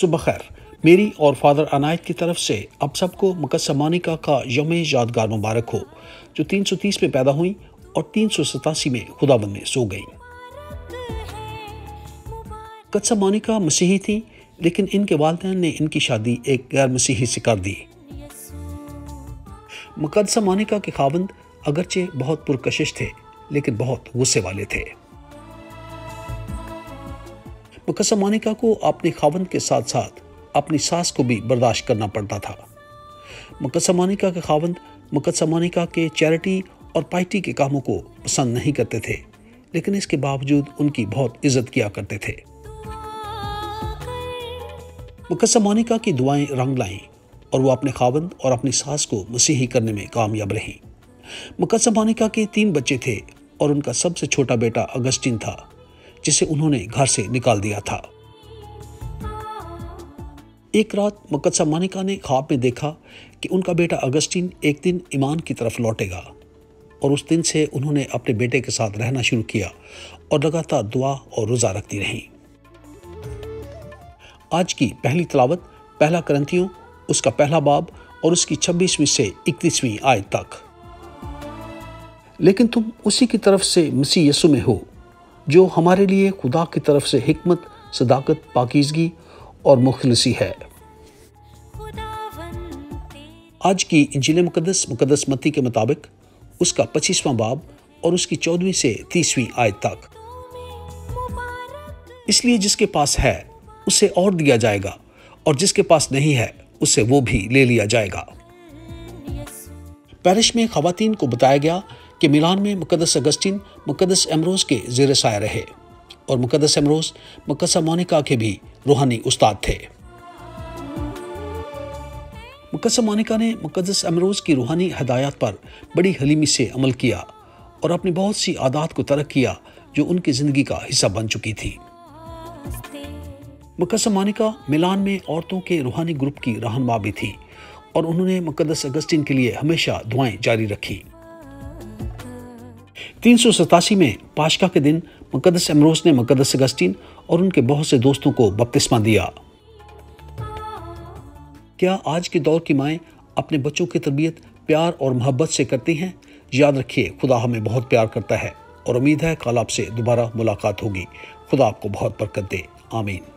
صبح خیر، میری اور فادر عنایت کی طرف سے اب سب کو مقدسہ مونیکا کا یوم یادگار مبارک ہو، جو 330 میں پیدا ہوئیں اور 387 میں خداوند میں سو گئیں۔ مقدسہ مونیکا مسیحی تھیں، لیکن ان کے والدین نے ان کی شادی ایک غیر مسیحی سے کر دی۔ مقدسہ مونیکا کے خاوند اگرچہ بہت پرکشش تھے، لیکن بہت غصے والے تھے۔ مقدسہ مونیکا کو اپنے خاوند کے ساتھ ساتھ اپنی ساس کو بھی برداشت کرنا پڑتا تھا۔ مقدسہ مونیکا کے خاوند مقدسہ مونیکا کے چیریٹی اور پائٹی کے کاموں کو پسند نہیں کرتے تھے، لیکن اس کے باوجود ان کی بہت عزت کیا کرتے تھے۔ مقدسہ مونیکا کی دعائیں رنگ لائیں اور وہ اپنے خاوند اور اپنی ساس کو مسیحی کرنے میں کامیاب رہیں۔ مقدسہ مونیکا کے 3 بچے تھے اور ان کا سب سے چھوٹا بیٹا اگسٹین تھا، جسے انہوں نے گھر سے نکال دیا تھا۔ ایک رات مقدسہ مونیکا نے خواب میں دیکھا کہ ان کا بیٹا اگسٹین ایک دن ایمان کی طرف لوٹے گا، اور اس دن سے انہوں نے اپنے بیٹے کے ساتھ رہنا شروع کیا اور لگاتار دعا اور روزہ رکھتی رہیں۔ آج کی پہلی تلاوت پہلا کرنتھیوں اس کا پہلا باب اور اس کی 26ویں سے 31ویں آیت تک۔ لیکن تم اسی کی طرف سے مسیح یسوع میں ہو، جو ہمارے لیے خدا کی طرف سے حکمت، صداقت، پاکیزگی اور مخلصی ہے۔ آج کی انجیل مقدس متی کے مطابق اس کا 25واں باب اور اس کی 14ویں سے 30ویں آیت تک۔ اس لیے جس کے پاس ہے اسے اور دیا جائے گا، اور جس کے پاس نہیں ہے اسے وہ بھی لے لیا جائے گا۔ پیرش میں خواتین کو بتایا گیا کہ میلان میں مقدس اگسٹین مقدس امروز کے زیر سایہ رہے، اور مقدس امروز مقدسہ مونیکا کے بھی روحانی استاد تھے۔ مقدسہ مونیکا نے مقدس امروز کی روحانی ہدایات پر بڑی حلیمی سے عمل کیا اور اپنی بہت سی عادات کو ترک کیا جو ان کی زندگی کا حصہ بن چکی تھی۔ مقدسہ مونیکا میلان میں عورتوں کے روحانی گروپ کی رہنما بھی تھی، اور انہوں نے مقدس اگسٹین کے لیے ہمیشہ دعائیں جاری رکھی۔ 387 میں پاشکا کے دن مقدس امروز نے مقدس اگسٹین اور ان کے بہت سے دوستوں کو بپتسمہ دیا۔ کیا آج کے دور کی مائیں اپنے بچوں کی تربیت پیار اور محبت سے کرتی ہیں؟ یاد رکھیے، خدا ہمیں بہت پیار کرتا ہے، اور امید ہے کل آپ سے دوبارہ ملاقات ہوگی۔ خدا آپ کو بہت برکت دے۔ آمین۔